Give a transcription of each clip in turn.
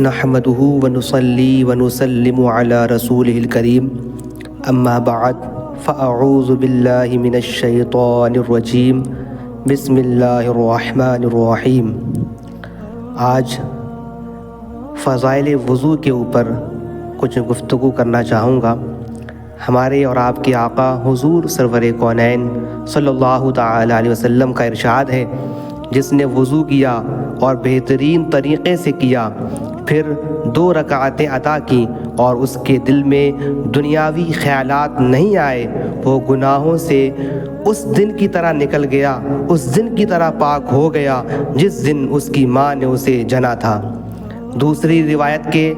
نحمده ونصلي ونسلم على رسوله الكريم اما بعد فاعوذ باللہ من الشیطان الرجیم بسم اللہ الرحمن الرحیم۔ آج فضائل وضو کے اوپر کچھ گفتگو کرنا چاہوں گا۔ ہمارے اور آپ کے آقا حضور سرور کونین صلی اللہ تعالی علیہ وسلم کا ارشاد ہے، جس نے وضو کیا اور بہترین طریقے سے کیا، پھر 2 رکعتیں ادا کی اور اس کے دل میں دنیاوی خیالات نہیں آئے، وہ گناہوں سے اس دن کی طرح نکل گیا، اس دن کی طرح پاک ہو گیا جس دن اس کی ماں نے اسے جنا تھا۔ دوسری روایت کے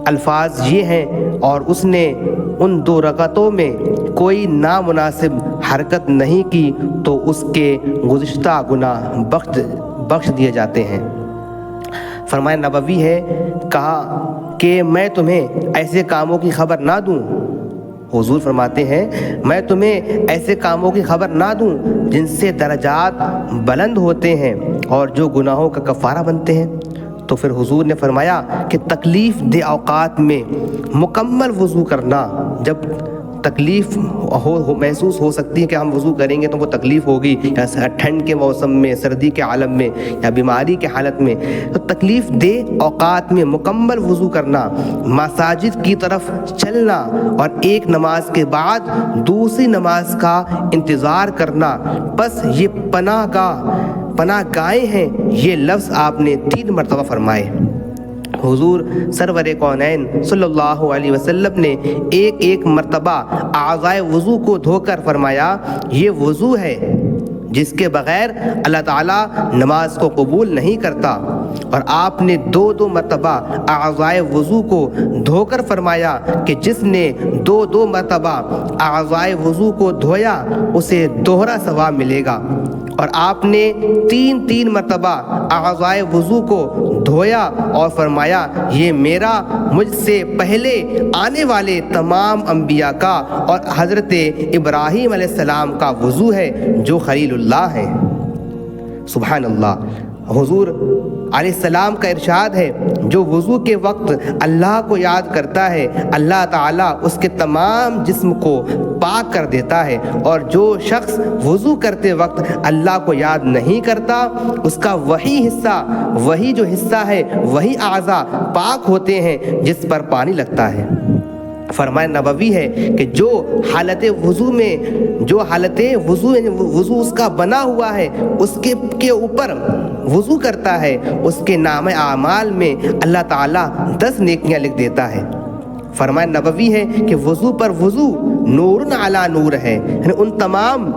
الفاظ یہ ہیں، اور اس نے ان 2 رکعتوں میں کوئی نامناسب حرکت نہیں کی تو اس کے گزشتہ گناہ بخش دیے جاتے ہیں۔ فرمان نبوی ہے، کہا کہ میں تمہیں ایسے کاموں کی خبر نہ دوں؟ حضور فرماتے ہیں، میں تمہیں ایسے کاموں کی خبر نہ دوں جن سے درجات بلند ہوتے ہیں اور جو گناہوں کا کفارہ بنتے ہیں؟ تو پھر حضور نے فرمایا کہ تکلیف دہ اوقات میں مکمل وضو کرنا، جب تکلیف محسوس ہو سکتی ہے کہ ہم وضو کریں گے تو وہ تکلیف ہوگی، یا ٹھنڈ کے موسم میں، سردی کے عالم میں، یا بیماری کے حالت میں، تو تکلیف دہ اوقات میں مکمل وضو کرنا، مساجد کی طرف چلنا اور ایک نماز کے بعد دوسری نماز کا انتظار کرنا، بس یہ پناہ گاہیں ہیں۔ یہ لفظ آپ نے 3 مرتبہ فرمائے۔ حضور سرور کونین صلی اللہ علیہ وسلم نے ایک مرتبہ اعضائے وضو کو دھو کر فرمایا، یہ وضو ہے جس کے بغیر اللہ تعالیٰ نماز کو قبول نہیں کرتا، اور آپ نے 2 مرتبہ اعضائے وضو کو دھو کر فرمایا کہ جس نے 2 مرتبہ اعضائے وضو کو دھویا اسے دوہرا ثواب ملے گا، اور آپ نے 3 مرتبہ اعضائے وضو کو دھویا اور فرمایا، یہ میرا مجھ سے پہلے آنے والے تمام انبیاء کا اور حضرت ابراہیم علیہ السلام کا وضو ہے جو خلیل اللہ ہے۔ سبحان اللہ۔ حضور علیہ السلام کا ارشاد ہے، جو وضو کے وقت اللہ کو یاد کرتا ہے اللہ تعالیٰ اس کے تمام جسم کو پاک کر دیتا ہے، اور جو شخص وضو کرتے وقت اللہ کو یاد نہیں کرتا اس کا وہی جو حصہ ہے، وہی اعضاء پاک ہوتے ہیں جس پر پانی لگتا ہے۔ فرمان نبوی ہے کہ جو حالت وضو اس کا بنا ہوا ہے، اس کے اوپر وضو کرتا ہے، اس کے نام اعمال میں اللہ تعالیٰ 10 نیکیاں لکھ دیتا ہے۔ فرمان نبوی ہے کہ وضو پر وضو نور علی نور ہے، یعنی ان تمام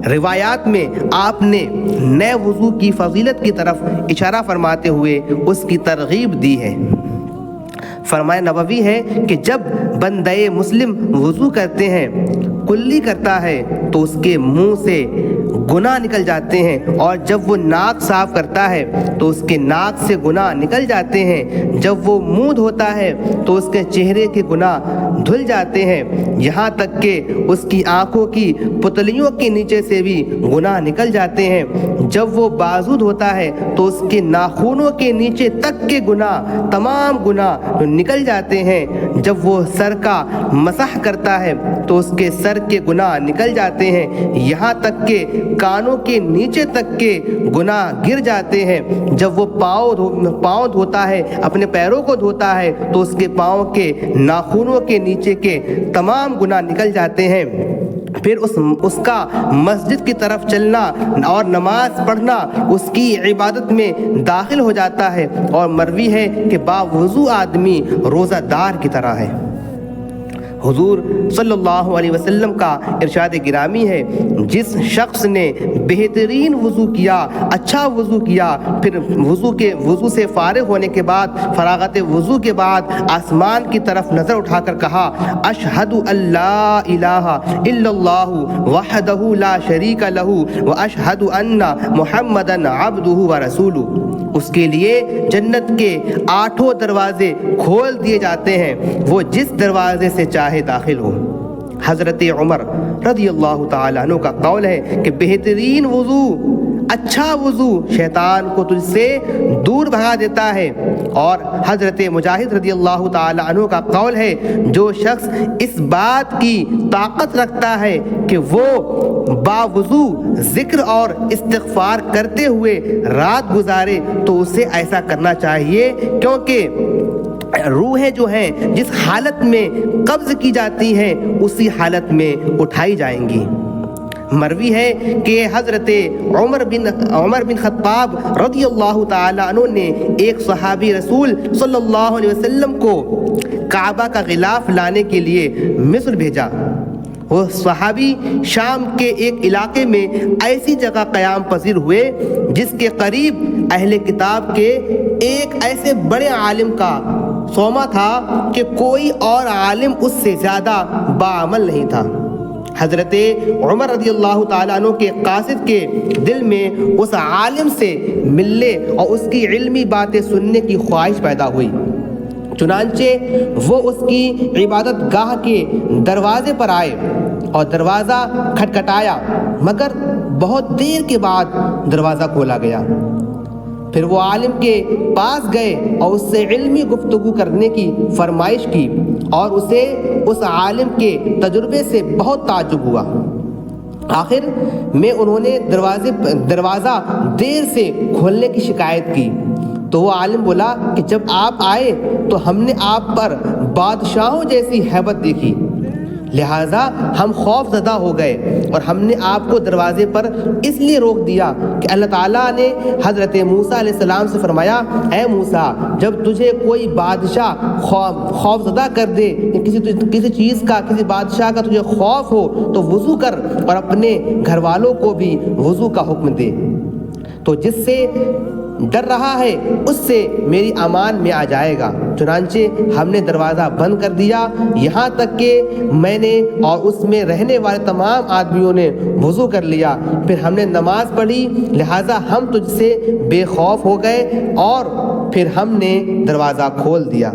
روایات میں آپ نے نئے وضو کی فضیلت کی طرف اشارہ فرماتے ہوئے اس کی ترغیب دی ہے۔ فرمان نبوی ہے کہ جب بندہ مسلم وضو کرتے ہیں، کلی کرتا ہے تو اس کے منہ سے گناہ نکل جاتے ہیں، اور جب وہ ناک صاف کرتا ہے تو اس کے ناک سے گناہ نکل جاتے ہیں، جب وہ منہ دھوتا ہے تو اس کے چہرے کے گناہ دھل جاتے ہیں، یہاں تک کہ اس کی آنکھوں کی پتلیوں کے نیچے سے بھی گناہ نکل جاتے ہیں، جب وہ بازو دھوتا ہے تو اس کے ناخنوں کے نیچے تک کے تمام گناہ نکل جاتے ہیں، جب وہ سر کا مسح کرتا ہے تو اس کے سر کے گناہ نکل جاتے ہیں، یہاں تک کہ کانوں کے نیچے تک کے گناہ گر جاتے ہیں، جب وہ پاؤں دھوتا ہے، اپنے پیروں کو دھوتا ہے تو اس کے پاؤں کے ناخنوں کے نیچے کے تمام گناہ نکل جاتے ہیں۔ پھر اس کا مسجد کی طرف چلنا اور نماز پڑھنا اس کی عبادت میں داخل ہو جاتا ہے، اور مروی ہے کہ باوضو آدمی روزہ دار کی طرح ہے۔ حضور صلی اللہ علیہ وسلم کا ارشاد گرامی ہے، جس شخص نے بہترین وضو کیا، اچھا وضو کیا، پھر وضو سے فارغ ہونے کے بعد، فراغت وضو کے بعد آسمان کی طرف نظر اٹھا کر کہا، اشہد ان لا الہ الا اللہ وحدہ لا شریک لہ واشہد ان محمدا عبدہ ورسولہ، اس کے لیے جنت کے 8 دروازے کھول دیے جاتے ہیں، وہ جس دروازے سے چاہے داخل ہو۔ حضرت عمر رضی اللہ تعالیٰ عنہ کا قول ہے کہ بہترین وضو اچھا وضو شیطان کو تجھ سے دور بھگا دیتا ہے۔ اور حضرت مجاہد رضی اللہ تعالی عنہ کا قول ہے، جو شخص اس بات کی طاقت رکھتا ہے کہ وہ باوضو ذکر اور استغفار کرتے ہوئے رات گزارے تو اسے ایسا کرنا چاہیے، کیونکہ روحیں جو ہیں جس حالت میں قبض کی جاتی ہیں اسی حالت میں اٹھائی جائیں گی۔ مروی ہے کہ حضرت عمر بن خطاب رضی اللہ تعالی عنہ نے ایک صحابی رسول صلی اللہ علیہ وسلم کو کعبہ کا غلاف لانے کے لیے مصر بھیجا۔ وہ صحابی شام کے ایک علاقے میں ایسی جگہ قیام پذیر ہوئے جس کے قریب اہل کتاب کے ایک ایسے بڑے عالم کا سوما تھا کہ کوئی اور عالم اس سے زیادہ باعمل نہیں تھا۔ حضرت عمر رضی اللہ تعالیٰ عنہ کے قاصد کے دل میں اس عالم سے ملنے اور اس کی علمی باتیں سننے کی خواہش پیدا ہوئی۔ چنانچہ وہ اس کی عبادت گاہ کے دروازے پر آئے اور دروازہ کھٹکھٹایا، مگر بہت دیر کے بعد دروازہ کھولا گیا۔ پھر وہ عالم کے پاس گئے اور اس سے علمی گفتگو کرنے کی فرمائش کی، اور اسے اس عالم کے تجربے سے بہت تعجب ہوا۔ آخر میں انہوں نے دروازہ دیر سے کھولنے کی شکایت کی، تو وہ عالم بولا کہ جب آپ آئے تو ہم نے آپ پر بادشاہوں جیسی ہیبت دیکھی، لہٰذا ہم خوف زدہ ہو گئے اور ہم نے آپ کو دروازے پر اس لیے روک دیا کہ اللہ تعالیٰ نے حضرت موسیٰ علیہ السلام سے فرمایا، اے موسیٰ، جب تجھے کوئی بادشاہ خوف زدہ کر دے، کسی چیز کا، کسی بادشاہ کا تجھے خوف ہو تو وضو کر اور اپنے گھر والوں کو بھی وضو کا حکم دے، تو جس سے ڈر رہا ہے اس سے میری امان میں آ جائے گا۔ چنانچہ ہم نے دروازہ بند کر دیا، یہاں تک کہ میں نے اور اس میں رہنے والے تمام آدمیوں نے وضو کر لیا، پھر ہم نے نماز پڑھی، لہٰذا ہم تجھ سے بے خوف ہو گئے اور پھر ہم نے دروازہ کھول دیا۔